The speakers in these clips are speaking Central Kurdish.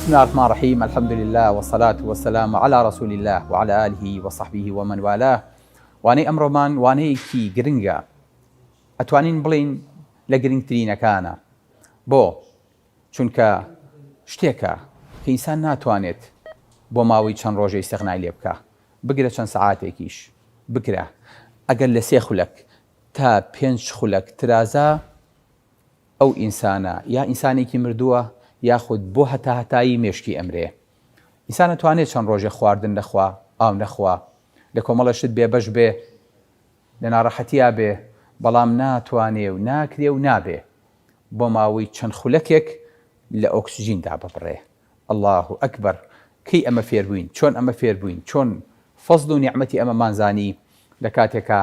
بسم الله الرحمن الرحيم. الحمد لله والصلاة والسلام على رسول الله وعلى آله وصحبه ومن والاه. وانەی ئەمڕۆمان وانەیەکی گرنگە، ئەتوانین بڵین لە گرنگترینەکانە، بۆ چونکە شتێکە کە ئینسان ناتوانێت بۆ ماوەی چەند ڕۆژە ئیستیغنای لێ بکە، بگرە چەند سەعاتێکیش بکرە، ئەگەر لە 3 خولەک تا 5 خولەک ترازە، ئەو ئینسانە یا ئینسانێکی مردووە یاخود بۆ هەتایی مێشکی ئەمرێ. ئینسان نەتوانێت چەند ڕۆژێ خواردن نەخوا، ئاو نەخوا، لە کۆمەڵە شت بێبەش بێ، لە ناڕەحەتیا بێ، بەڵام ناتوانێ و ناکرێ و نابێ بۆ ماوەی چەند خولەکێک لە ئۆکسجیندا ببڕێ. الله ئەکبەر! کەی ئەمە فێر بووین، چۆن ئەمە فێر بووین، چۆن فەزڵ و نیعمەتی ئەمەمانزانی لە کاتێکە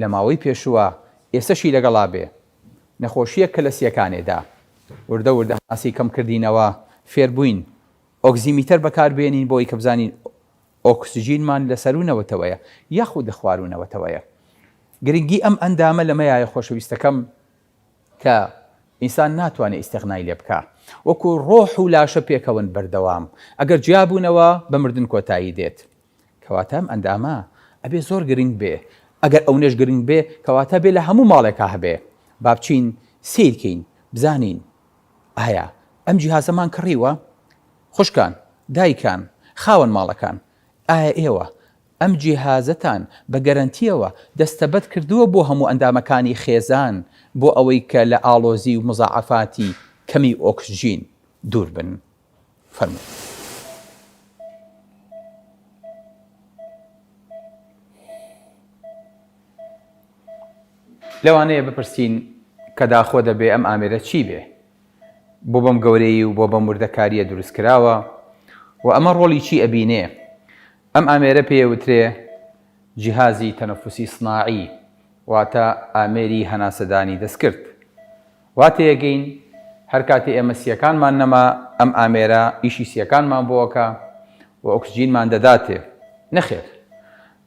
لە ماوەی پێشووە ئێستاشی لەگەڵا بێ. نەخۆشیە کە لە سیەکانێدا وردە وردە ئاسی کەم کردینەوە فێر بووین ئۆکسیمیتەر بەکاربێنین بۆی کە بزانین ئۆکسجینمان لە سەرونەوەتەوەیە یاخود خواروونەوەتەوەیە. گرنگی ئەم ئەندامە لەمەیە خۆشەویستەکەم کە ئینسان ناتوانێت ئیستیغنای لێ بکە، وەکو ڕۆح و لاشە پێکەون بەردەوام، ئەگەر جیابوونەوە بە مردن کۆتایی دێت. کەواتە ئەم ئەندامە ئەبێ زۆر گرنگ بێ، ئەگەر ئەو نێش گرنگ بێ کەواتە بێ لە هەموو ماڵێکا هەبێ. با بچین سیرکەین بزانین ئایا ئەم جیهازەمان کڕیوە؟ خوشکان، دایکان، خاوەن ماڵەکان، ئایا ئێوە ئەم جیهازەتان بە گەرەنتیەوە دەستەبەت کردووە بۆ هەموو ئەندامەکانی خێزان بۆ ئەوەی کە لە ئاڵۆزی و مزاعەفاتی کەمی ئۆکسجین دوور بن؟ فەرمووی. لەوانەیە بپرسین کە داخۆ دەبێ ئەم ئامێرە چی بێ؟ بۆ بەم گەورەی و بۆ بەم وردەکاریە دروست کراوە و ئەمە ڕۆڵی چی ئەبینێ؟ ئەم ئامێرە پێوترێ جیهازی تەنەفوسی سناعی، واتە ئامێری هەناسەدانی دەستکرد. واتە یەگەین هەر کاتی ئێمە سیەکانمان نەما ئەم ئامێرە ئیشی سیەکانمان بۆەکە و ئۆکسجینمان دەداتێ. نەخێر،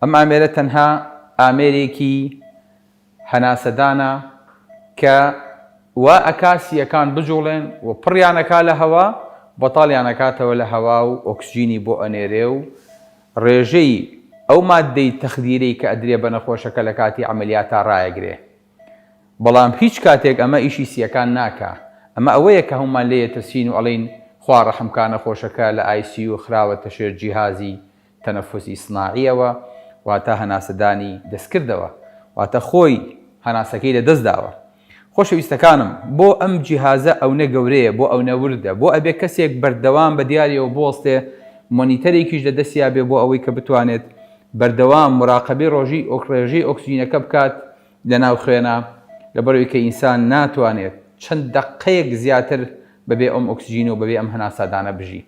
ئەم ئامێرە تەنها ئامێرێکی هەناسەدانە کە وا ئەکاسیەکان بجوڵێن و پڕیانەکا لە هەوا، بەتاڵیانەکاتەوە لە هەوا و ئۆکسجینی بۆ ئەنێرێ و ڕێژەی ئەو مادەی تەخدیرەی کە ئەدرێ بە نەخۆشەکە لە کاتی عەمەلیاتە ڕایەگرێ. بەڵام هیچ کاتێک ئەمە ئیشی سیەکان ناکە. ئەمە ئەوەیە کە هەمومان لێ تەسین و ئەڵین خوا ڕەحمکە نەخۆشەکە لە ICU خراوەتە ژێر جیهازی تەنەفوسی سناعیەوە، واتە هەناسەدانی دەستکردەوە، واتە خۆی هەناسەکەی لە دەستداوە. خۆشەویستەکانم، بۆ ئەم جیهازە ئەو نەگەورەیە، بۆ ئەو نەوردە، بۆ ئەبێ کەسێک بەردەوام بە دیاریەوە بۆستێ، مۆنیتەرێکیش لە دەستیا بێ بۆ ئەوەی کە بتوانێت بەردەوام مراقەبەی ڕێژەی ئۆکسجینەکە بکات لە ناو خوێنە، لەبەرەوەی کە ئینسان ناتوانێت چەند دەقەیەک زیاتر بەبێ ئەم ئۆکسجین و بەبێ ئەم هەناسەدانە بژی.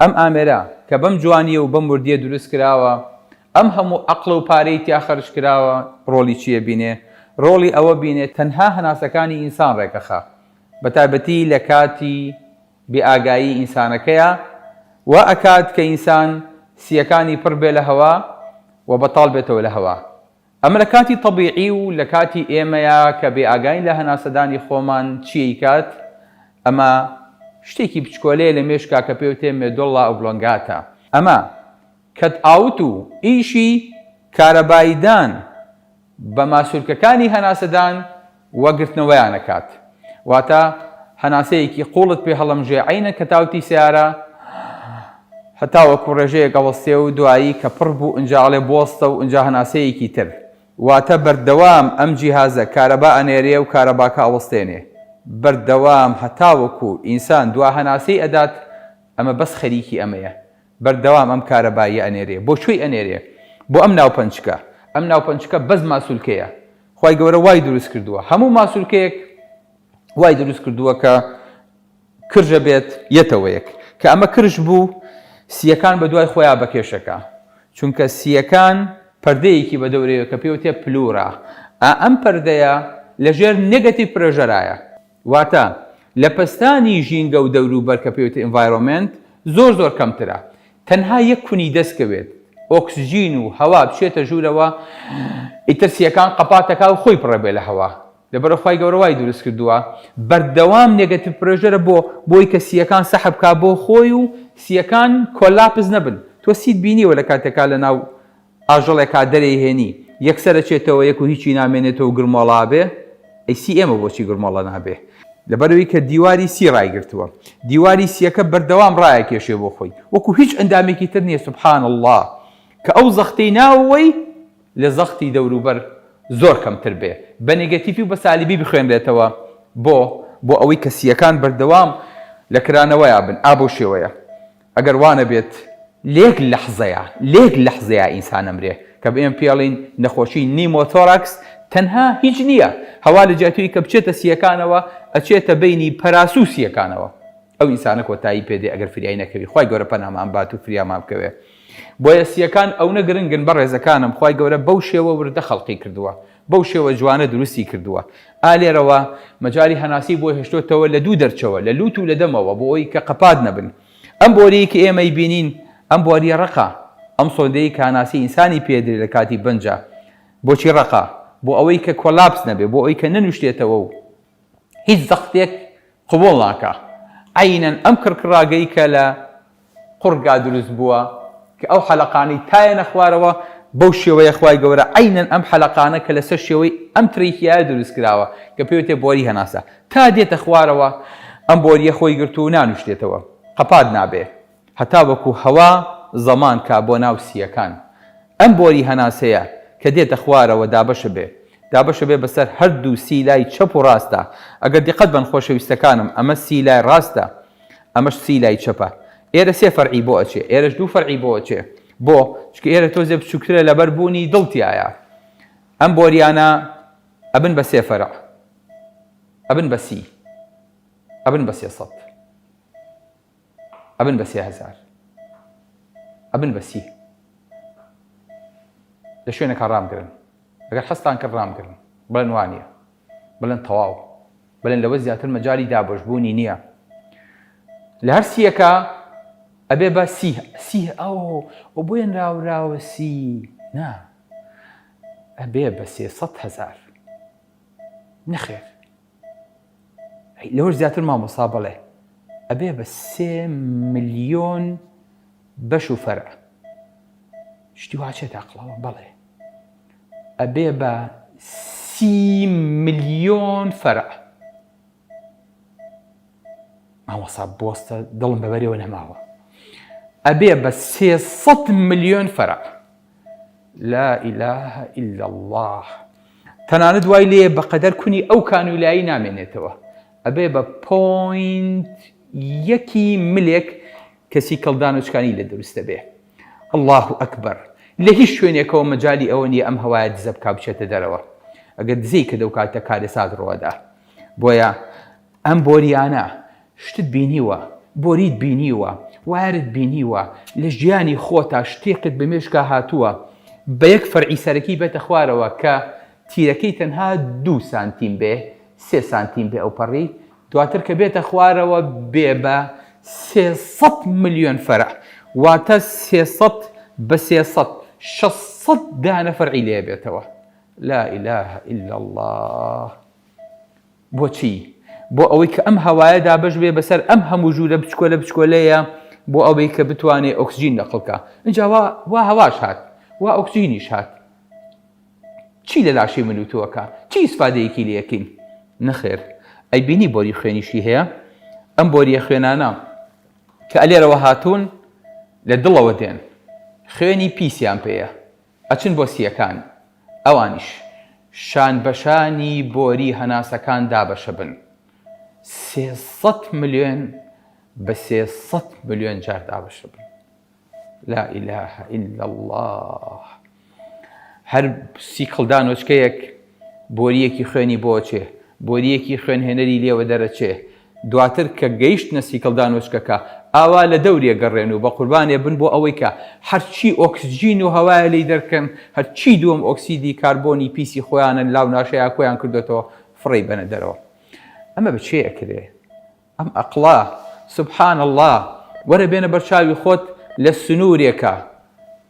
ئەم ئامێرە کە بەم جوانیە و بەم وردیە دروست کراوە، ئەم هەموو عەقڵ و پارەی تیا خەرج کراوە، ڕۆڵی چییە بینێ؟ ڕۆڵی ئەوە بینێت تەنها هەناسەکانی ئینسان ڕێکەخە، بەتایبەتی لە کاتی بێئاگایی ئینسانەکەیە، وا ئەکات کە ئینسان سیەکانی پڕ بێ لە هەوا و بەتاڵ بێتەوە لە هەوا. ئەمە لە کاتی تەبیعی و لە کاتی ئێمەیە کە بێئاگاین لە هەناسەدانی خۆمان چی کات؟ ئەمە شتێکی بچکۆلەیە لە مێشکا کە پێوتێ مێدۆڵا ئۆبلۆنگاتە. ئەمە کەت ئاوت و ئیشی کارەباییدان بە ماسوولکەکانی هەناسەدان وەگرتنەوەیانەکات. واتە هەناسەیەکی قوڵت پێ هەڵەمژێ عینە کە تاوتی سیارە، هەتا وەکو ڕێژەیەک ئەوەستێ و دوایی کە پڕ بوو ئنجاڵێ بۆستە و ئنجا هەناسەیەکی تر. واتە بەردەوام ئەم جیهازە کارەبا ئەنێرێ و کارەباکە ئەوەستێنێ بەردەوام هەتا وەکو ئینسان دوا هەناسەی ئەدات. ئەمە بەس خەریکی ئەمەیە، بەردەوام ئەم کارەبایی ئەنێرێ. بۆ کوێی ئەنێرێ؟ بۆ ئەم ناوپەنجکە. ئەم ناوپەنجکە بەس ماسوولکەیە. خوای گەورە وای دروست کردووە، هەموو ماسوولکەیەک وای دروست کردووە کە کرژە بێت یەتەوەیەک، کە ئەمە کرژ بوو سیەکان بە دوای خۆیان بەکێشەکە، چونکە سیەکان پەردەیەکی بە دەورەیە کە پێوتێ پلورە. ئەم پەردەیە لەژێر نێگەتیڤ پرێژەرایە، واتە لە پەستانی ژینگە و دەوروبەر کە پێوتێ ئینڤایرۆمنت زۆر کەمترە. تەنها یەک کونی دەستکەوێت ئۆکسجین و هەوا بچێتە ژوورەوە، ئیتر سیەکان قەپاتەکە و خۆی پڕەبێ لە هەوا. لەبەرە خی گەورەوای دروست کردووە بەردەوام نێگەتیڤ پرۆژەرە بۆی کە سیەکان سەحب کا بۆ خۆی و سیەکان کۆلاپز نەبن. تۆ سیت بینیوە لە کاتێکا لە ناو ئاژەڵێکا دەرێهێنی یەکسەرە چێتەوە یەک و هیچی نامێنێتەوە گرمۆڵا بێ ئەی سی ئێمە بۆچی گرمۆڵە نابێ لەبەرەوەی کە دیواری سی ڕایگرتووە دیواری سیەکە بەردەوام ڕایە کێشێ بۆ خۆی وەکو هیچ ئەندامێکی تر نییە سوبحان الله کە ئەو زەختەی ناوەوەی لە زەختی دەوروبەر زۆر کەمتر بێ بە نێگەتیڤی و بە سالیبی بخوێنرێتەوە بۆ ئەوەی کە سیەکان بەردەوام لە کرانەوەیە بن ئابۆ شێوەیە ئەگەر وانە بێت لێک لەحزەیە ئینسان ئەمرێ کە بێم پێڵین نەخۆشی نیمۆتۆراکس تەنها هیچ نییە هەوا لە جاتوی کە بچێتە سیەکانەوە ئەچێتە بینی پەراسو سیەکانەوە ئەو ئینسانە کۆتایی پێدێ ئەگەر فریای نەکەوی خی گەورە پەنامان بات و فریامان بکەوێ بۆیە سیەکان ئەو نەگرنگن بە ڕێزەکانم خی گەورە بەو شێوە وردە خەڵقی کردووە بەو شێوە جوانە دروستی کردووە ئالێرەوە مەجاری هەناسی بۆ هێشتۆتەوە لە دوو دەرچەوە لە لوت و لە دەمەوە بۆ ئەوی کە قەپات نەبن ئەم بۆریی کە ئێمەی بینین ئەم بۆریە ڕقا ئەم سۆندەی کە هەناسی ئینسانی پێدرێت لە کاتی بەنجە بۆچی ڕقا بۆ ئەوەی کە کۆلاپس نەبێ بۆ ئەوەی کە نەنوشتێتەوە و هیچ زەختێک قبوڵ ناکە عینەن ئەم کڕکڕاگەی کە لە قورگا دروست بووە کە ئەو حەلەقانی تایەنە خوارەوە بەو شێوەیە خوای گەورە عینەن ئەم حەلەقانە کە لەسەر شێوەی ئەم تریکیایە دروست کراوە کە پێوتێ بۆری هەناسە تا دێتە خوارەوە ئەم بۆریە خۆی گرتو و نانوشتێتەوە قەپات نابێ هەتا وەکو هەوا زەمان کا بۆ ناو سیەکان ئەم بۆری هەناسەیە کە دێتە خوارەوە دابەشە بێ بەسەر هەردوو سیلای چەپ و ڕاستە ئەگەر دیقەت بن خۆشەویستەکانم ئەمە سیلای ڕاستە ئەمەش سیلای چەپە ئێرە سێ فەرعی بۆ ئەچێ ئێرەش دوو فەرعی بۆ ئەچێ بۆ چکە ئێرە تۆزێ بچووکترە لەبەر بوونی دڵتیایە ئەم بۆریانە ئەبن بە سێ فەرع ئەبن بە سی ئەبن بە 300 ئەبن بە 3000 ئەبن بە سی لە شوێنێکە ڕامگرن ئەگەر حەستان کرد ڕامگرن بڵێن وانە بڵێن تەواو بڵێن لەوە زیاتر مەجای دابەشبوونی نییە لە هەر سیەکە ئەبێ بە سی ئەو بۆیان راوراوە سی نا ئەبێ بە 300,000 نەخێر لەوەش زیاتر مامۆسا بڵێ ئەبێ بە 3 ملیۆن بەش و فەرع شتی واچێت عەقڵەوە بەڵێ ئەبێ بە 30 ملیۆن فەرع مامۆسا بۆستە دڵم بەبەرەوە نەماوە ئەبێ بە 300 ملیۆن فەرع لا إله إلا الله تەنانەت دوای لێ بەقەدەر کونی ئەو کانوولایی نامێنێتەوە ئەبێ بە 0.1 ملێک کەسی کەڵدانۆچکانی لە دروستە بێ الله ئەکبەر لە هیچ شوێنێکەوە مەجای ئەوە نیە ئەم هەوایە دزە بکا بچێتە دەرەوە ئەگەر دزەی کە دەوکاتە کارێ سات ڕۆدا بۆیە ئەم بۆریانە شتت بینیوە بۆریت بینیوە وارت بینیوە لە ژیانی خۆتا شتێکت بە مێشکا هاتووە بە یەک فەرعی سەرەکی بێتە خوارەوە کە تیرەکەی تەنها 2 سانتیم بێ 3 سانتیم بێ ئەو پەڕی دواتر کە بێتە خوارەوە بێ بە 300 ملیۆن فەرع واتە 300 بە 300 600 دانە فەرعی لێ بێتەوە لا إله إلا الله بۆچی بۆ ئەوەی کە ئەم هەوایە دابەش بێ بەسەر ئەم هەموو ژوورە بچکۆلەیە بۆ ئەوەی کە بتوانێت ئۆکسجین نەقڵکە اینجا وا هەواش هات وا ئۆکسجینیش هات چی لە لاشی منوتووەکە چی ئیسفادەیەکی لەکەین نەخێر ئەی بینی بۆری خوێنیشی هەیە ئەم بۆریە خوێنانە کە ئەلێرەوە هاتوون لە دڵەوە دێن خوێنی پیسیان پێیە ئەچن بۆ سیەکان ئەوانیش شان بەشانی بۆری هەناسەکان دابەشە بن 300 ملیۆن بە 300 ملیۆن جار دابەشە بن لا إله إلا الله هەر سی کڵدانۆچکەیەک بۆریەکی خوێنی بۆچێ بۆریەکی خوێنهێنەری لێوە دەرەچێ دواتر کە گەیشتنە سی کڵدانۆچکەکە ئاوا لە دەورێ گەڕێن و بە قوربانێ بن بۆ ئەوەی کە هەرچی ئۆکسجین و هەوایە لی دەرکەن هەرچی دووەم ئۆکسیدی کاربۆنی پیسی خۆیانن لاو ناشەیە کۆیان کردێتەوە فڕی بەنە دەرەوە ئەمە بچێ ئەکرێ ئەم ئەقڵا سبحان الله وەرە بێنە بەرچاوی خۆت لە سنوورێکە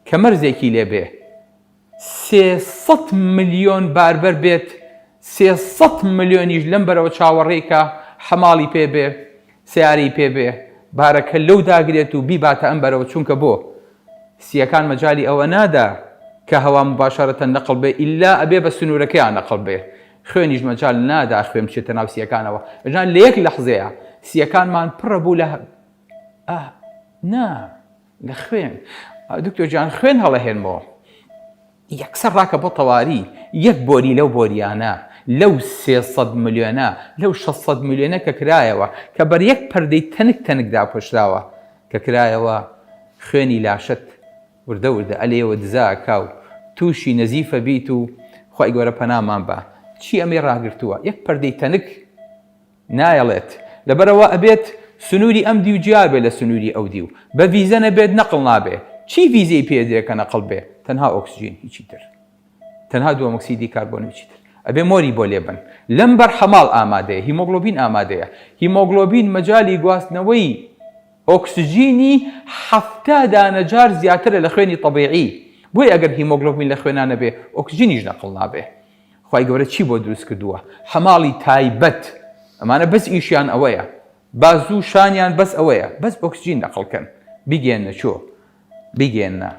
کە مەرزێکی لێ بێ 300 ملیۆن باربەر بێت 300 ملیۆنیش لەم بەرەوە چاوەڕێکە حەماڵی پێبێ سیارەی پێبێ بارەکە لەو داگرێت و بیباتە ئەم بەرەوە چونکە بۆ سیەکان مەجای ئەوە نادا کە هەوا مباشەرەتەن نەقڵ بێ ئیلا ئەبێ بە سنوورەکەیان نەقڵ بێ خوێنیش مەجال نادا خوێن بچێتە ناو سیەکانەوە ژان لە یەک لەحزەیە سیەکانمان پڕە بوو لە نا لە خوێن دکتۆر جان خوێن هەڵەهێنمەوە یەکسەر ڕاکە بۆ تەواوی یەک بۆری لەو بۆریانە لەو 300 ملیۆنە لەو 600 ملیۆنە کە کرایەوە کە بەر یەک پەردەی تەنک داپۆشراوە کە کرایەوە خوێنی لاشت وردە وردە ئەلێەوە دزاکا و تووشی نەزیفە بیت و خی گەورە پەنامان بە چی ئەمێ ڕاگرتووە یەک پەردەی تەنک نایەڵێت لەبەرەوە ئەبێت سنووری ئەم دی و جیار بێ لە سنووری ئەو دی و بە ڤیزە نەبێت نەقڵ نابێ چی ڤیزەی پێدرێ کە نەقڵ بێ تەنها ئۆکسجین هیچی تر تەنها دووەمەکسیدی کاربۆن هیچی تر ئەبێ مۆری بۆ لێبن لەم بەر حەماڵ ئامادەیە هیمۆگلۆبین ئامادەیە هیمۆگلۆبین مەجای گواستنەوەی ئۆکسجینی 70 دانەجار زیاترە لە خوێنی طبیعی بۆی ئەگەر هیمۆگلۆبین لە خوێنانە بێ ئۆکسجینیش نەقڵ نابێ خی گەورە چی بۆ دروست کردووە حەماڵی تایبەت ئەمانە بەس ئیشیان ئەوەیە بازوو شانیان بەس ئەوەیە بەس ئۆکسجین نەقڵکەن بیگەێنە چۆ بیگەێنە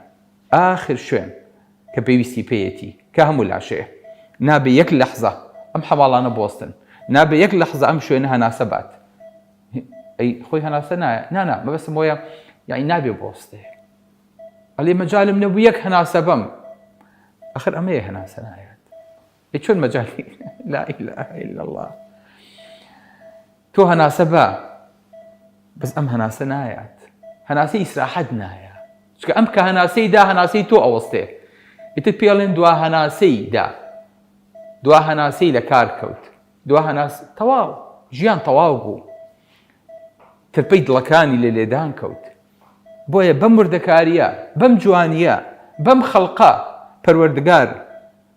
ئاخر شوێن کە پێویستی پێیەتی کە هەموو لاشەیە نابێ یەک لەحزە ئەم حەماڵانە بۆستن نابێ یەک لەحزە ئەم شوێنە هەناسە بات ئەی خۆی هەناسە نایە نانا مەبەستم وەیە یعنی نابێ بۆستێ ئەلێ مەجالم نەبوو یەک هەناسە بەم ئەخر ئەمەیە هەناسە نایەت چۆن مەجالی لا إله إلا الله تۆ هەناسە بە بەس ئەم هەناسە نایەت هەناسەی ئیسراحەت نایە چکە ئەم کە هەناسەی دا هەناسەی تۆ ئەوەستێ ئیتر پێڵێن دوا هەناسەی دا دوا هەناسەی لە کار کەوت دوا هەناس تەواو ژیان تەواو بوو ترپەی دڵەکانی لە لێدان کەوت بۆیە بەم وردەکاریە بەم جوانیە بەم خەڵقە پەروەردگار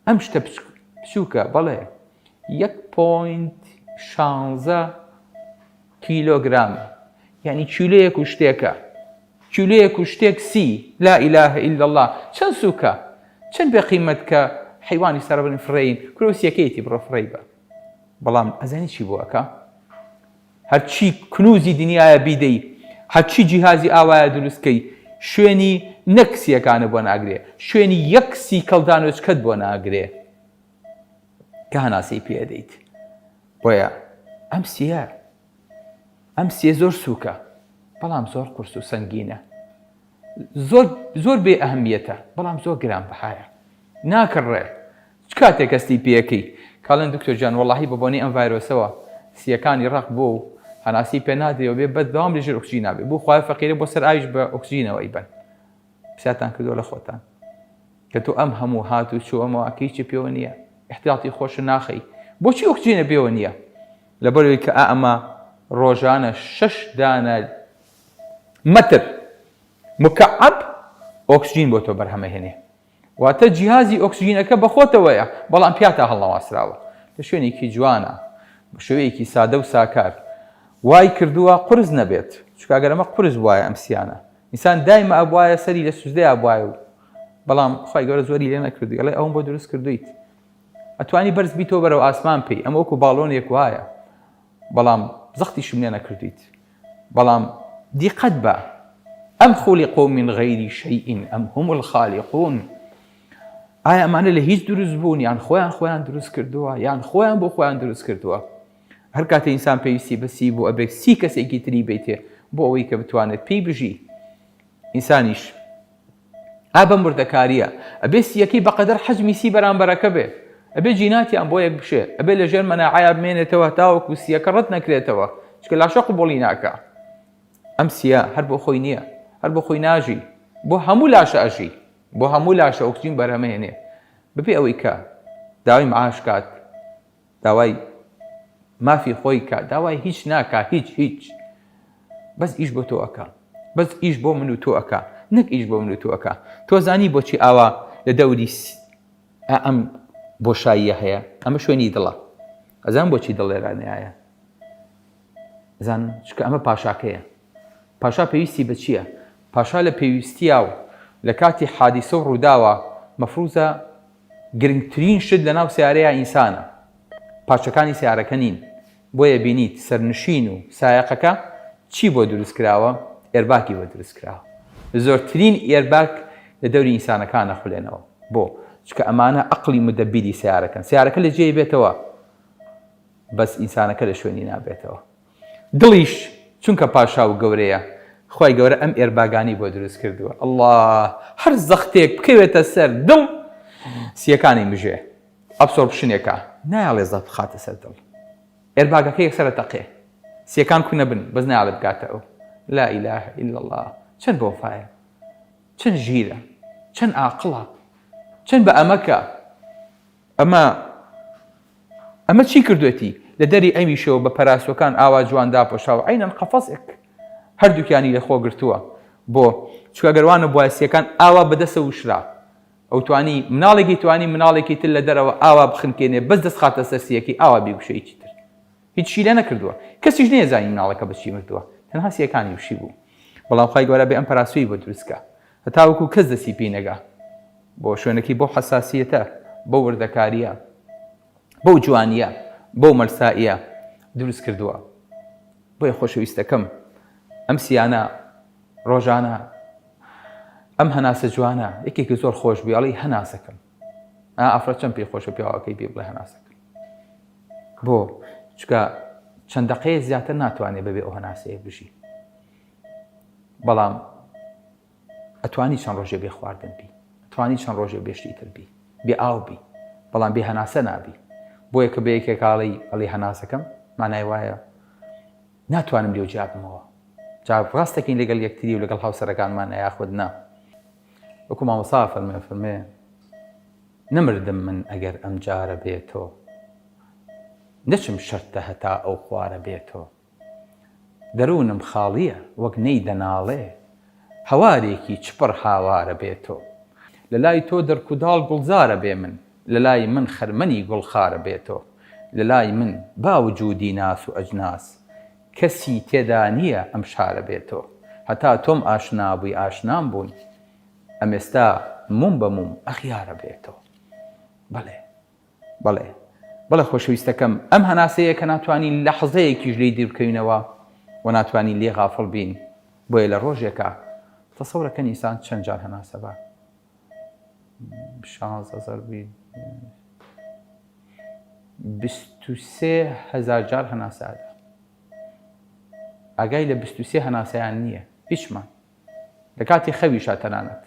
ئەم شتە بچووکە بەڵێ 1.16 کیلۆگرام یعنی کیلۆیەک و شتێکە کیلۆیەک و شتێک سی لا إله إلا الله چەند سووکە چەند بێ قیمەت کە حیوانی سەربن فرەین کرۆسیەکەیەتی بڕۆ فڕێی بە بەڵام ئەزانی چی بووەکە هەرچی کنوزی دنیاە بیدەی هەرچی جیهازی ئاوایە دروستکەی شوێنی نەکسیەکانە بۆ ناگرێ شوێنی یەکسی کەڵدانۆچکەت بۆ ناگرێ کە هەناسەی پێدەیت بۆیە ئەم سیە زۆر سووکە بەڵام زۆر قورس و سەنگینە زۆر بێ ئەهەمیەتە بەڵام زۆر گرانبەهایە ناکڕێ چ کاتێک هەستی پێەکەی کاڵێن دکتۆر جان وەڵاهی بە بۆنەی ئەم ڤایرۆسەوە سیەکانی ڕق بۆ و هەناسی پێ نادرێەوە بێ بەدەوام لەژێر ئۆکسجین نابێ بۆ خوای فەقیرە بۆ سەر ئاویش بە ئۆکسجینەوە ئەیبەن پسیاتان کردووە لە خۆتان کە تۆ ئەم هەموو هات و چۆ ئەمەوە ئەکەیچی پێوە نییە احتیاطی خۆش ناخەی بۆچی ئۆکسجینە پێوە نییە لەبەرەوەی کە ئەمە ڕۆژانە 6 دانە مەتر مکعب ئۆکسجین بۆ تۆ بەرهەمەهێنێ واتە جیهازی ئۆکسجینەکە بەخۆتەوەیە بەڵام پیاتە هەڵنەواسراوە لە شوێنێکی جوانە بە شێوەیەکی سادە و ساکار وای کردووە قورس نەبێت چکە ئەگەر ئەمە قورس وایە ئەم سیانە ئینسان دایمە ئەبوایە سەری لە سوزدەی ئەبوایە و بەڵام خی گەورە زۆری لێ نەکردووی ئەڵێ ئەوم بۆ دروست کردویت ئەتوانی بەرز بیتەوە بەرەو ئاسمان پێی ئەمە وەکو باڵۆنێک وایە بەڵام زەختیشم لێ نەکردویت بەڵام دیقەت بە ئەم خولقوا من غەیری شەیئین ئەم هم الخالقون ئایا ئەمانە لە هیچ دروست بوون یان خۆیان دروست کردووە یان خۆیان بۆ خۆیان دروست کردووە هەر کاتە ئینسان پێویستی بەسی بۆ ئەبێ سی کەسێکی تری بیتێ بۆ ئەوەی کە بتوانێت پێی بژی ئینسانیش ئابەم وردەکاریە ئەبێ سیەکەی بەقەدەر حەجمی سی بەرامبەرەکە بێ ئەبێ جیناتیان بۆ یەک بشێ ئەبێ لە ژێر مەناعەیە بمێنێتەوە تاوەکو سیەکە ڕەت نەکرێتەوە چکە لاشە قبوڵی ناکە ئەم سیە هەر بۆ خۆی نییە هەر بۆ خۆی ناژی بۆ هەموو لاشە ئەژی بۆ هەموو لاشە ئۆکسجین بەرهەمەهێنێ ببێ ئەوەی کە داوای معاش کات داوای مافی خۆی کات داوای هیچ ناکات هیچ بەس ئیش بۆ تۆ ئەکا بەس ئیش بۆ من و تۆ ئەکا نەک ئیش بۆ من و تۆ ئەکا تۆ زانی بۆچی ئاوا لە دەوری ئەم بۆشاییە هەیە ئەمە شوێنی دڵە ئەزان بۆچی دڵێرانەیە زان چکە ئەمە پاشاکەیە پاشا پێویستی بە چییە پاشا لە پێویستیاو لە کاتی حادیسە و ڕووداوە مەفروزە گرنگترین شت لە ناو سیارەیە ئینسانە پاچەکانی سیارەکە نین بۆیە بینیت سەرنشین و سایەقەکە چی بۆ دروست کراوە؟ ئێرباکی بۆ دروست کراوە. زۆرترین ئێرباک لە دەوری ئینسانەکانە خوڵێنەوە. بۆ چکە ئەمانە عەقڵی مدەبیری سیارەکەن. سیارەکە لە جێی بێتەوە بەس ئینسانەکە لە شوێنی نابێتەوە. دڵیش چونکە پاشا و گەورەیە خی گەورە ئەم ئێرباگانی بۆ دروست کردووە. الله هەر زەختێک بکەوێتە سەر دڵ سیەکانی بژێ ئەبسۆرپشنێکە نایڵێ زەف بخاتە سەر دڵ. ئێرباگەکە یەکسەرە تەقێ سیەکان کوونە بن بەس نایڵێ بکاتە ئەو. لا ئیلاهە ئیلا الله. چەند بۆفایە، چەند ژیرە، چەند عاقڵە، چەند بە ئەمەکە. ئەمە چی کردوێتی لە دەری ئەمیشەوە بە پەراسۆکان ئاوا جوان داپۆشاوە عینەن قەفەسێک هەردووکیانی لە خۆ گرتووە. بۆ چکە گەروانە بواسیەکان ئاوا بەدەسە وشرا ئەو توانی مناڵێکی توانی مناڵێکی تر لە دەرەوە ئاوا بخنکێنێ بەس دەست خاتە سەر سیەکی ئاوا بیگوشەیەکی تر هیچ شی لێ نەکردووە. کەسیش نێزانی مناڵەکە بەچی مردووە تەنها سیەکانی وشی بوو. بەڵام خی گەورە بێ ئەم پەراسوی بۆ دروستکە هەتاوەکو کەس دەستی پێی نەگا بۆ شوێنێکی بۆ حەساسیەتە بۆ وردەکاریە بۆ جوانیە بۆ مەلسائیە دروست کردووە. بۆیە خۆشەویستەکەم ئەم سیانە ڕۆژانە ئەم هەناسە جوانە یەکێکی زۆر خۆش بوو ئەڵی هەناسەکەم ئافرەت چەند پێی خۆشە پیاوەکەی پێ بڵێ هەناسەکەم. بۆ چکە چەند دەقەیە زیاتر ناتوانێت بەبێ ئەو هەناسەیە بژی. بەڵام ئەتوانی چەند ڕۆژێ بێ خواردن بی، ئەتوانی چەند ڕۆژێ بێشتی تر بی، بێ ئاو بی، بەڵام بێ هەناسە نابی. بۆیە کە بە یەکێکاڵی ئەڵی هەناسەکەم مانای وایە ناتوانم لێو جابمەوە. جا ڕاستەکەین لەگەڵ یەکتری و لەگەڵ هاوسەرەکانمان یاخود نا. وەکو مامۆستا فەرمێ نەمردم من ئەگەر ئەم جارە بێتەوە نەچم شەرتە هەتا ئەو خوارە بێتەوە. دەروونم خاڵیە وەک نەی دەناڵێ هەوارێکی چپڕ هاوارە بێتەوە. لە لای تۆ دەرکوداڵ گوڵزارە بێ من، لە لای من خەرمەنی گوڵخارە بێتەوە. لە لای من باوجودی ناس و ئەجناس کەسی تێدا نییە ئەم شارە بێتەوە. هەتا تۆم ئاشنا بووی ئاشنام بووین ئەم ئێستا موم بە موم ئەخیارە بێتەوە. بەڵێ خۆشەویستەکەم ئەم هەناسەیە کە ناتوانین لەحظەیەکیش لێی دیربکەوینەوە و ناتوانین لێ غافڵ بین. بۆیە لە ڕۆژێکە تەسەورەکە ئینسان چەند جار هەناسە بە 16,000 بین 23,000 جار هەناسەدا. ئاگای لە 23 هەناسەیان نییە هیچمان لە کاتی خەویشە تەنانەت.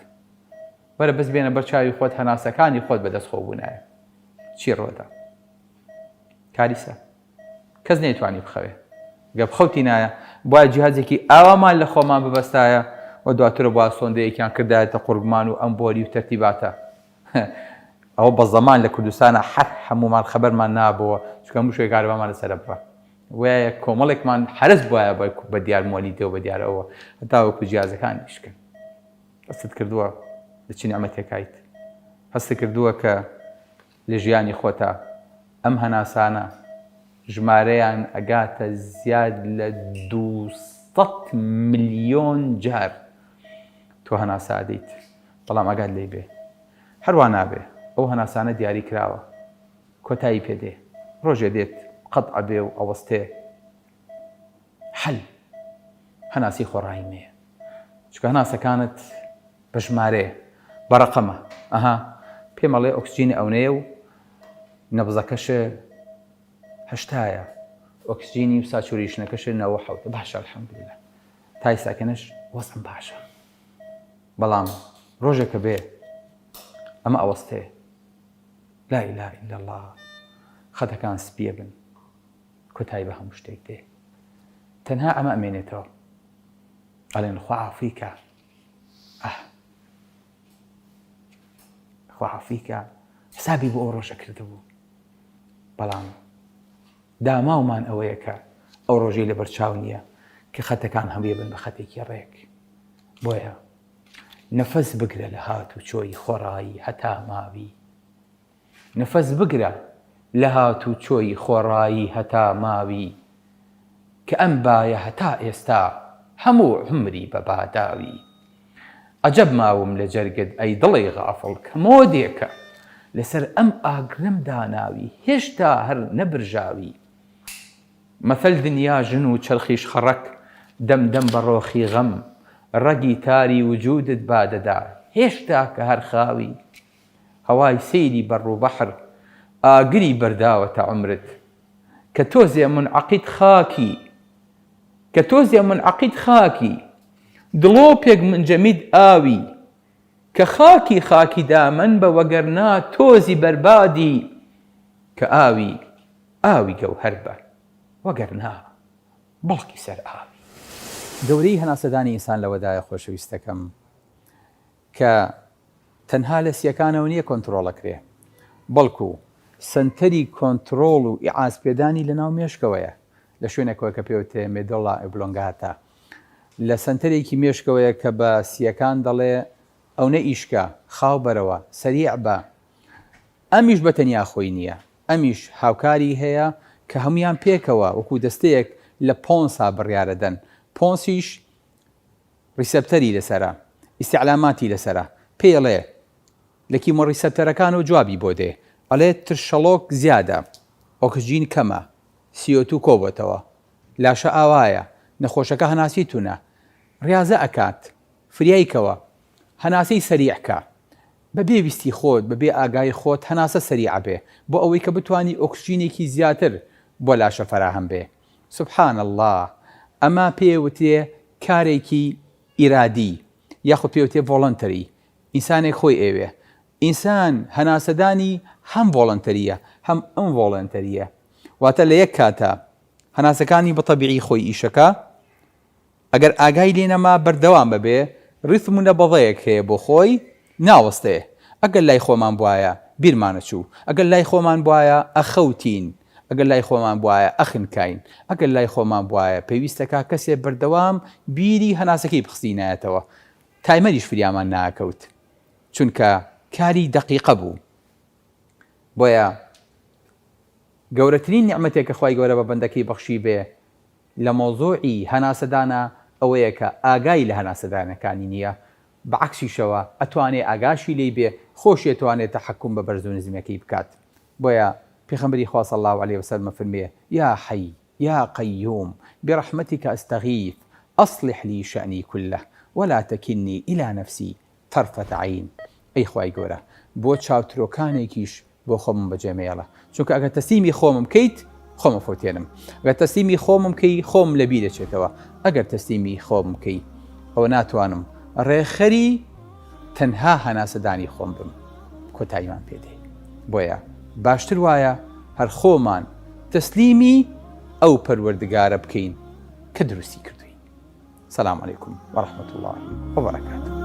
وەرە بەس بێنە بەر چاوی خۆت هەناسەکانی خۆت بەدەست خۆ بوونایە چی ڕۆدا کاریسە کەس نەیتوانی بخەوێ گە بخەوتی نایە. بۆیە جیهازێکی ئاوامان لە خۆمان ببەستایە و دواترە بۆ سۆندەیەکیان کردایەتە قورگمان و ئەم بۆری و تەرتیباتە. ئەوە بە زەمان لە کوردستانە هەر هەمومان خەبەرمان نابەوە چکە هەموو شوێ کارەبامان لەسەرە بڕە. وایە کۆمەڵێکمان حرەز بایە بە دیار مۆلیدەوە بە دیارەوە هەتا وەکو جیهازەکانی شکن. هەستت کردووە لە چی نعمەتێکیت، هەستت کردووە کە لە ژیانی خۆتە ئەم هەناسانە ژمارەیان ئەگاتە زیاد لە 200 ملیۆن جار تۆ هەناسە ئەدەیت. بەڵام ئەگات لێ بێ هەروە نابێ ئەو هەناسانە دیاری کراوە کۆتایی پێدێ ڕۆژێ دێت قەت ئەبێ و ئەوەستێ حەل هەناسی خۆڕایی مێ چکە هەناسەکانت بە ژمارێ بە ڕەقەمە پێم ئەڵێ ئۆکسجینی ئەوەیە و نەبزەکەشە 80 ئۆکسجینی و ساچوریشنەکەشە 97 باشە الحەمدولیلا تای ساکەنش وەزم باشە. بەڵام ڕۆژێکە بێ ئەمە ئەوەستێ لا ئیلاهە ئیلا الله خەتەکان سپیە بن کۆتایی بە هەموو شتێک دێ. تەنها ئەمە ئەمێنێتەوە ئەڵێن خوا عەفویکە خوا عەفویکە حسابی بۆ ئەو ڕۆژە کردبوو. بەڵام داماومان ئەوەیە کە ئەو ڕۆژەی لە بەرچاو نییە کە خەتەکان هەمووی بن بە خەتێکی ڕێک. بۆیە نەفەس بگرە لە هات و چۆی خۆڕایی هەتا ماوی. نەفەس بگرە لە هات و چۆی خۆڕایی هەتا ماوی کە ئەم بایە هەتا ئێستا هەموو عمری بە باداوی. عەجەب ماوم لە جەرگت ئەی دڵی غافڵ کە مۆدێکە لەسەر ئەم ئاگرم داناوی هێشتا هەر نەبرژاوی مەثەل دنیا ژن و چەرخیش خەڕەک دەمدەم بە ڕۆخی غەم ڕەگی تاری وجودت بادەدا هێشتا کە هەر خاوی هەوای سەیری بەڕ و بەحر ئاگری بەرداوەتە عومرت کە تۆزێ منعەقید خاکی دڵۆپێک منجەمید ئاوی کە خاکی دامن بە وەگەرنا تۆزی بەربادی کە ئاوی گەوهەر بە وەگەرنا بەڵکی سەر ئاوی. گەورەی هەناسەدانی ئینسان لەوەدایە خۆشەویستەکەم کە تەنها لە سیەکانەوە نییە کۆنتڕۆڵەکرێ بەڵکو سنتەری کۆنتڕۆڵ و ئیعازپێدانی لە ناو مێشکەوەیە لە شوێنێکەوە کە پێوتێ مێدۆڵا ئۆبلۆنگاتە لە سنتەرێکی مێشکەوەیە کە بە سیەکان دەڵێ ئەو نە ئیشکە خاو بەرەوە سەریع بە ئەمیش بە تەنیا خۆی نییە ئەمیش هاوکاری هەیە کە هەمویان پێکەوە وەکو دەستەیەک لە پۆنسا بڕیارەدەن پۆنسیش ریسەپتەری لەسەرە ئیستیعلاماتی لەسەرە پێڵێ لە کیمۆ ریسەپتەرەکان و جوابی بۆ دێ ئەڵێ ترشەڵۆک زیادە ئۆکسجین کەمە CO2 کۆبێتەوە لاشە ئاوایە نەخۆشەکە هەناسی تونە ڕاضە ئەکات فریایکەوە هەناسەی سەریعکە بەبێ ویستی خۆت بەبێ ئاگای خۆت هەناسە سەریع بێ بۆ ئەوەی کە بتوانی ئۆکسجینێکی زیاتر بۆ لاشە فەراهەم بێ. سوبحان الله ئەمە پێوتێ کارێکی ئیرادی یاخود پێوتێ ڤۆڵەنتەری ئینسانێک خۆی ئێوێ ئینسان هەناسەدانی هەم ڤۆڵەنتەریە هەم ئەم ڤۆڵەنتەریە واتە لە یەک کاتە هەناسەکانی بە تەبیعی خۆی ئیشەکە ئەگەر ئاگای لێ نەما بەردەوام ببێ ڕیتم و نەبەڵەیەک هەیە بۆ خۆی ناوەستێ ئەگەر لای خۆمان بواە بیرمانە چوو ئەگەر لای خۆمان بواە ئەخەوتین ئەگەر لای خۆمان بواە ئەخنکاین ئەگەر لای خۆمان بواە پێویستەکە کەسێ بەردەوام بیری هەناسەکەی بخستینایەتەوە تایمەریش فریامان ناکەوت چونکە کاری دقیقە بوو. بۆیە گەورەترین نیعمەتێک کە خوای گەورە بە بەندەکەی بەخشی بێ لە مۆزوعی هەناسەدانە ئەوەیە کە ئاگای لە هەناسەدانەکانی نییە بەعکسیشەوە ئەتوانێ ئاگاشی لێی بێ خۆشی ئەتوانێت تەحەکوم بە بەرز و نزمەکەی بکات. بۆیە پێغەمبەری خوا صلی الله عليه وسلم فەرمێ یا حەی یا قەیوم برحمتك أستغيث أصلح لي شأني كله ولا تكلني إلى نفسي طرفة عين. ئەی خوای گەورە بۆ چاوترۆکانێکیش بۆ خۆمم بەجێمێڵە چونکە ئەگەر تەسلیمی خۆمم بکەیت خۆمە فۆتێنم ئەگەر تەسلیمی خۆمم بکەی خۆم لەبیر دەچێتەوە ئەگەر تەسلیمی خۆم بکەی ئەوە ناتوانم ڕێخەری تەنها هەناسەدانی خۆم بم کۆتاییمان پێدێ. بۆیە باشتر وایە هەر خۆمان تەسلیمی ئەو پەروەردگارە بکەین کە دروستی کردووی. سەلام عەلەیکوم وەڕەحمەتوڵڵاهی وەبەرەکاتوه.